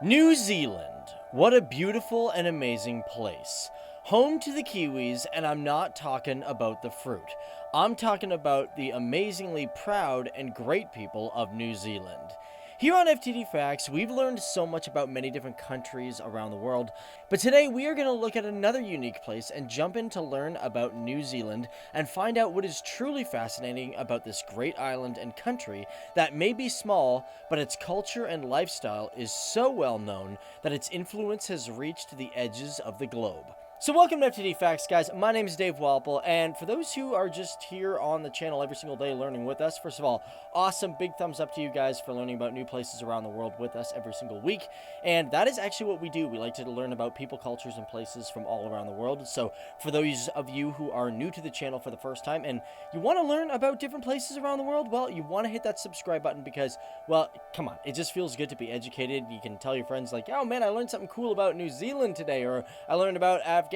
New Zealand. What a beautiful and amazing place. Home to the Kiwis, and I'm not talking about the fruit. I'm talking about the amazingly proud and great people of New Zealand. Here on FTD Facts, we've learned so much about many different countries around the world, but today we are going to look at another unique place and jump in to learn about New Zealand and find out what is truly fascinating about this great island and country that may be small, but its culture and lifestyle is so well known that its influence has reached the edges of the globe. So welcome to FTD Facts, guys. My name is Dave Walpole, and for those who are just here on the channel every single day learning with us, first of all, awesome, big thumbs up to you guys for learning about new places around the world with us every single week. And that is actually what we do. We like to learn about people, cultures, and places from all around the world. So for those of you who are new to the channel for the first time and you want to learn about different places around the world, well, you want to hit that subscribe button because, well, come on, it just feels good to be educated. You can tell your friends like, oh man, I learned something cool about New Zealand today, or I learned about Afghanistan,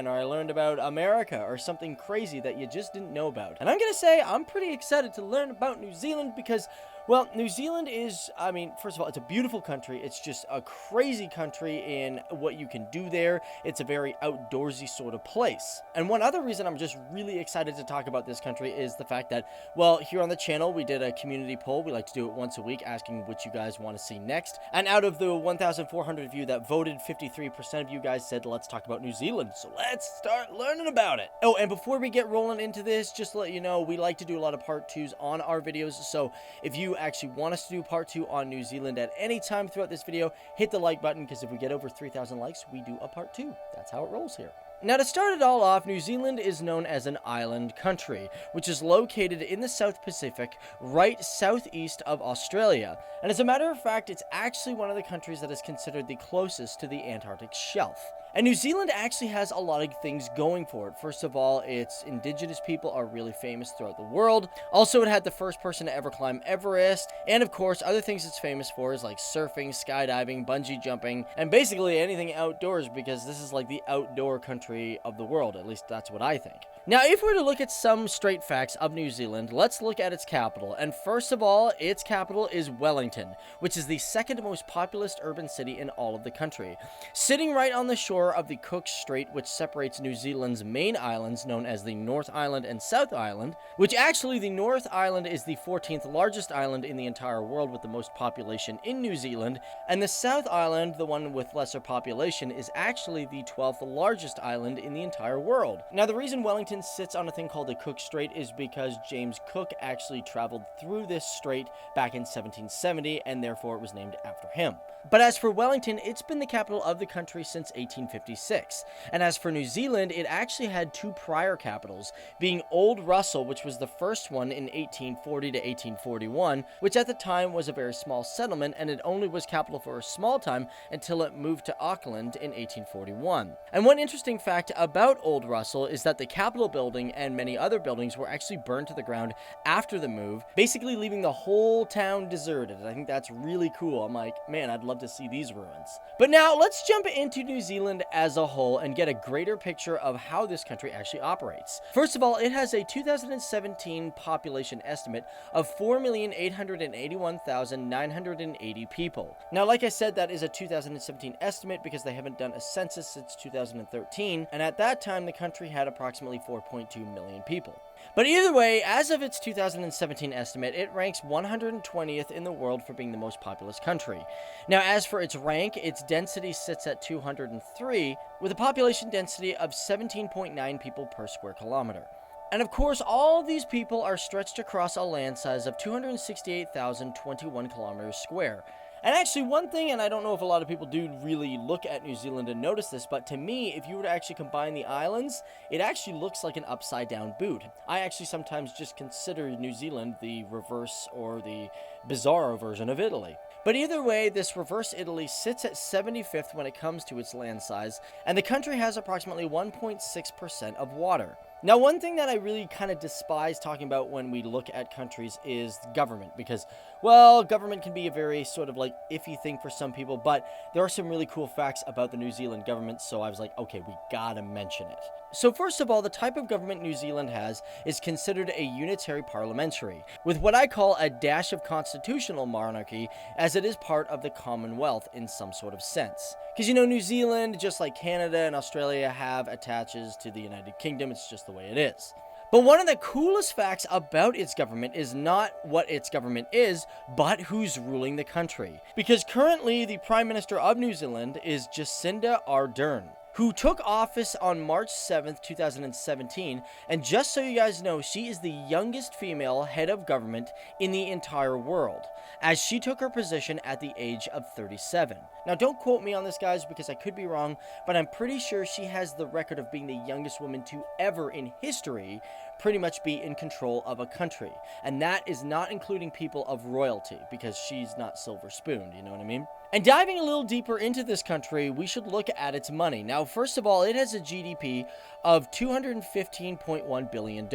or I learned about America, or something crazy that you just didn't know about. And I'm gonna say I'm pretty excited to learn about New Zealand because, well, New Zealand is, I mean, first of all, it's a beautiful country. It's just a crazy country in what you can do there. It's a very outdoorsy sort of place. And one other reason I'm just really excited to talk about this country is the fact that, well, here on the channel, we did a community poll. We like to do it once a week, asking what you guys want to see next. And out of the 1,400 of you that voted, 53% of you guys said, let's talk about New Zealand. So let's start learning about it. Oh, and before we get rolling into this, just to let you know, we like to do a lot of part twos on our videos. So if you actually want us to do part 2 on New Zealand at any time throughout this video, hit the like button, because if we get over 3,000 likes, we do a part 2. That's how it rolls here. Now, to start it all off, New Zealand is known as an island country, which is located in the South Pacific, right southeast of Australia. And as a matter of fact, it's actually one of the countries that is considered the closest to the Antarctic shelf. And New Zealand actually has a lot of things going for it. First of all, its indigenous people are really famous throughout the world. Also, it had the first person to ever climb Everest. And of course, other things it's famous for is like surfing, skydiving, bungee jumping, and basically anything outdoors, because this is like the outdoor country of the world. At least that's what I think. Now, if we were to look at some straight facts of New Zealand, let's look at its capital. And first of all, its capital is Wellington, which is the second most populous urban city in all of the country. Sitting right on the shore of the Cook Strait, which separates New Zealand's main islands known as the North Island and South Island, which actually the North Island is the 14th largest island in the entire world with the most population in New Zealand, and the South Island, the one with lesser population, is actually the 12th largest island in the entire world. Now, the reason Wellington sits on a thing called the Cook Strait is because James Cook actually traveled through this strait back in 1770, and therefore it was named after him. But as for Wellington, it's been the capital of the country since 1856. And as for New Zealand, it actually had 2 prior capitals, being Old Russell, which was the first one in 1840 to 1841, which at the time was a very small settlement, and it only was capital for a small time until it moved to Auckland in 1841. And one interesting fact about Old Russell is that the Capitol building and many other buildings were actually burned to the ground after the move, basically leaving the whole town deserted. I think that's really cool. I'm like, man, I'd love to see these ruins. But now let's jump into New Zealand as a whole and get a greater picture of how this country actually operates. First of all, it has a 2017 population estimate of 4,881,980 people. Now, like I said, that is a 2017 estimate because they haven't done a census since 2013, and at that time the country had approximately 4.2 million people. But either way, as of its 2017 estimate, it ranks 120th in the world for being the most populous country. Now, as for its rank, its density sits at 203, with a population density of 17.9 people per square kilometer. And of course, all of these people are stretched across a land size of 268,021 kilometers square. And actually, one thing, and I don't know if a lot of people do really look at New Zealand and notice this, but to me, if you were to actually combine the islands, it actually looks like an upside-down boot. I actually sometimes just consider New Zealand the reverse or the bizarro version of Italy. But either way, this reverse Italy sits at 75th when it comes to its land size, and the country has approximately 1.6% of water. Now, one thing that I really kind of despise talking about when we look at countries is government, because, well, government can be a very sort of like iffy thing for some people, but there are some really cool facts about the New Zealand government, so I was like, okay, we gotta mention it. So first of all, the type of government New Zealand has is considered a unitary parliamentary, with what I call a dash of constitutional monarchy, as it is part of the Commonwealth in some sort of sense. Because New Zealand, just like Canada and Australia, have attaches to the United Kingdom. It's just the way it is. But one of the coolest facts about its government is not what its government is, but who's ruling the country. Because currently, the Prime Minister of New Zealand is Jacinda Ardern, who took office on March 7th, 2017, and just so you guys know, she is the youngest female head of government in the entire world, as she took her position at the age of 37. Now, don't quote me on this, guys, because I could be wrong, but I'm pretty sure she has the record of being the youngest woman to ever in history pretty much be in control of a country. And that is not including people of royalty, because she's not silver spooned, you know what I mean? And diving a little deeper into this country, we should look at its money. Now, first of all, it has a GDP of $215.1 billion,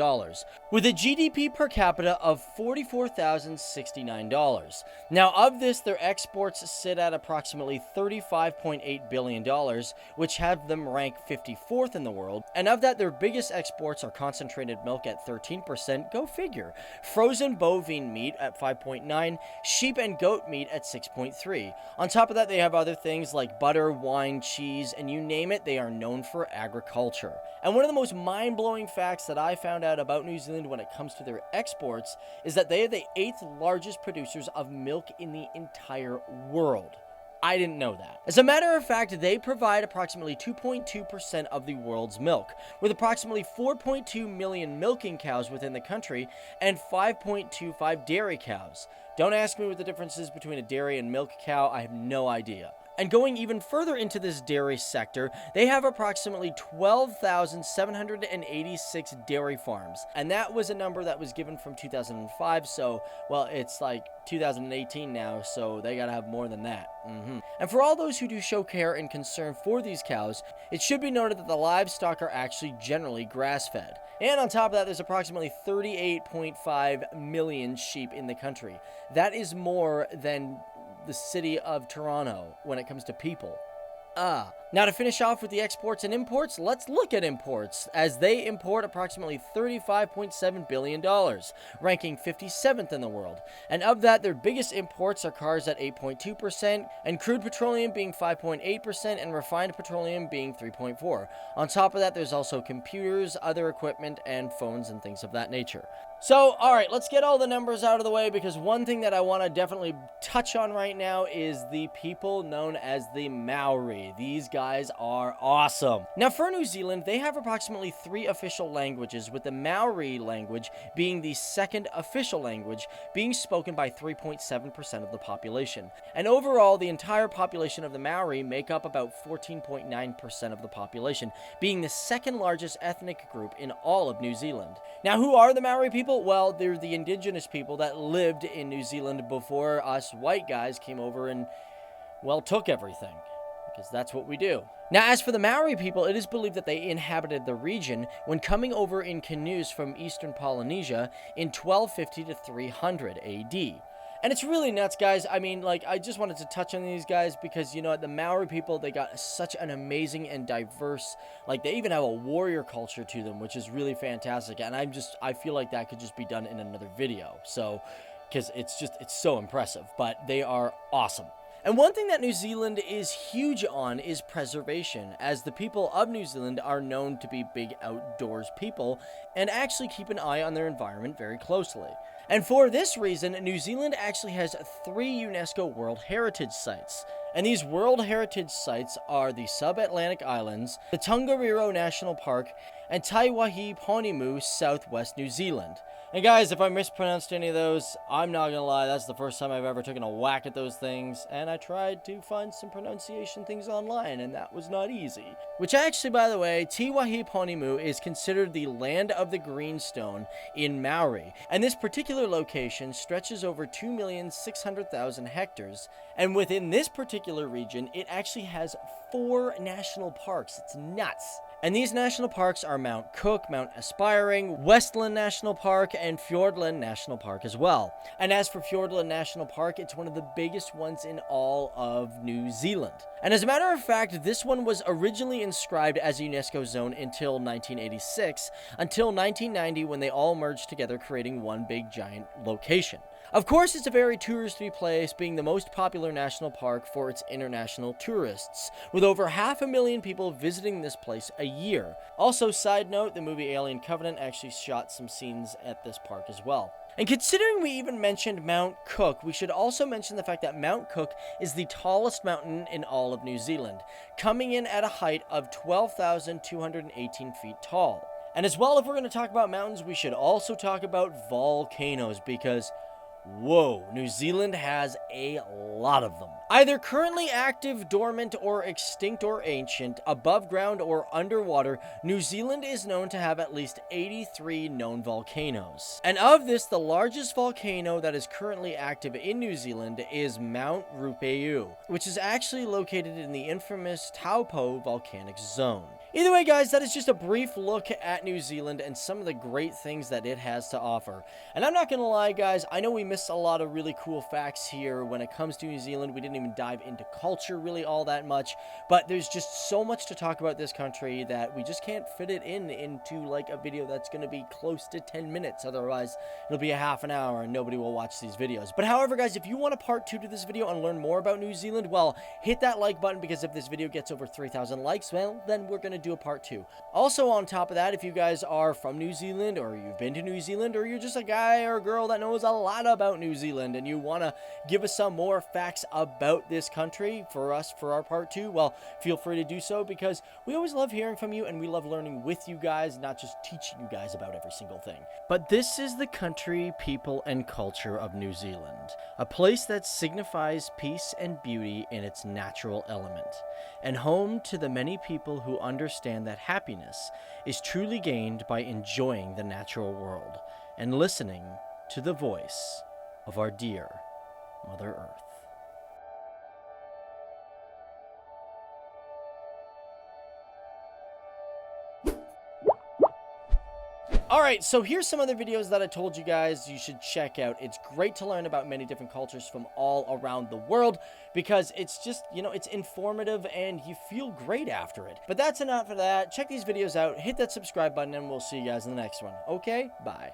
with a GDP per capita of $44,069. Now, of this, their exports sit at approximately $35.8 billion, which have them rank 54th in the world. And of that, their biggest exports are concentrated milk at 13%, go figure, frozen bovine meat at 5.9, sheep and goat meat at 6.3. On top of that, they have other things like butter, wine, cheese, and you name it, they are known for agriculture. And one of the most mind-blowing facts that I found out about New Zealand when it comes to their exports is that they are the 8th largest producers of milk in the entire world. I didn't know that. As a matter of fact, they provide approximately 2.2% of the world's milk, with approximately 4.2 million milking cows within the country and 5.25 dairy cows. Don't ask me what the difference is between a dairy and milk cow, I have no idea. And going even further into this dairy sector, they have approximately 12,786 dairy farms. And that was a number that was given from 2005, so, well, it's like 2018 now, so they gotta have more than that. And for all those who do show care and concern for these cows, it should be noted that the livestock are actually generally grass-fed. And on top of that, there's approximately 38.5 million sheep in the country. That is more than the city of Toronto when it comes to people. Now to finish off with the exports and imports, let's look at imports, as they import approximately $35.7 billion, ranking 57th in the world. And of that, their biggest imports are cars at 8.2%, and crude petroleum being 5.8%, and refined petroleum being 3.4%. On top of that, there's also computers, other equipment, and phones and things of that nature. So, alright, let's get all the numbers out of the way, because one thing that I want to definitely touch on right now is the people known as the Maori. These guys are awesome. Now, for New Zealand, they have approximately 3 official languages, with the Maori language being the second official language, being spoken by 3.7% of the population. And overall, the entire population of the Maori make up about 14.9% of the population, being the second largest ethnic group in all of New Zealand. Now, who are the Maori people? Well, they're the indigenous people that lived in New Zealand before us white guys came over and, well, took everything. Because that's what we do. Now, as for the Maori people, it is believed that they inhabited the region when coming over in canoes from eastern Polynesia in 1250 to 300 AD. And it's really nuts, guys. I mean, like, I just wanted to touch on these guys because, you know, the Maori people, they got such an amazing and diverse, like, they even have a warrior culture to them, which is really fantastic. And I feel like that could just be done in another video. So, because it's so impressive. But they are awesome. And one thing that New Zealand is huge on is preservation, as the people of New Zealand are known to be big outdoors people and actually keep an eye on their environment very closely. And for this reason, New Zealand actually has 3 UNESCO World Heritage Sites. And these World Heritage Sites are the Sub-Atlantic Islands, the Tongariro National Park, and Taiwahi-Ponimu, Southwest New Zealand. And guys, if I mispronounced any of those, I'm not gonna lie, that's the first time I've ever taken a whack at those things, and I tried to find some pronunciation things online, and that was not easy. Which actually, by the way, Taiwahi-Ponimu is considered the land of the greenstone in Maori, and this particular location stretches over 2,600,000 hectares, and within this particular region, it actually has 4 national parks. It's nuts. And these national parks are Mount Cook, Mount Aspiring, Westland National Park, and Fiordland National Park as well. And as for Fiordland National Park, it's one of the biggest ones in all of New Zealand. And as a matter of fact, this one was originally inscribed as a UNESCO zone until 1986, until 1990 when they all merged together, creating one big giant location. Of course, it's a very touristy place, being the most popular national park for its international tourists, with over 500,000 people visiting this place a year. Also, side note, the movie Alien Covenant actually shot some scenes at this park as well. And considering we even mentioned Mount Cook, we should also mention the fact that Mount Cook is the tallest mountain in all of New Zealand, coming in at a height of 12,218 feet tall. And as well, if we're going to talk about mountains, we should also talk about volcanoes, because whoa, New Zealand has a lot of them. Either currently active, dormant, or extinct or ancient, above ground or underwater, New Zealand is known to have at least 83 known volcanoes. And of this, the largest volcano that is currently active in New Zealand is Mount Ruapehu, which is actually located in the infamous Taupo volcanic zone. Either way, guys, that is just a brief look at New Zealand and some of the great things that it has to offer. And I'm not gonna lie, guys, I know we missed a lot of really cool facts here when it comes to New Zealand. We didn't even dive into culture really all that much, but there's just so much to talk about this country that we just can't fit it into like a video that's gonna be close to 10 minutes. Otherwise, it'll be a half an hour and nobody will watch these videos. But however, guys, if you want a part 2 to this video and learn more about New Zealand, well, hit that like button, because if this video gets over 3,000 likes, well, then we're gonna do a part 2. Also, on top of that, if you guys are from New Zealand, or you've been to New Zealand, or you're just a guy or a girl that knows a lot about New Zealand and you want to give us some more facts about this country for us for our part 2, well, feel free to do so, because we always love hearing from you and we love learning with you guys, not just teaching you guys about every single thing. But this is the country, people, and culture of New Zealand, a place that signifies peace and beauty in its natural element, and home to the many people who understand that happiness is truly gained by enjoying the natural world and listening to the voice of our dear Mother Earth. Alright, so here's some other videos that I told you guys you should check out. It's great to learn about many different cultures from all around the world, because it's just, you know, it's informative and you feel great after it. But that's enough for that. Check these videos out, hit that subscribe button, and we'll see you guys in the next one. Okay? Bye.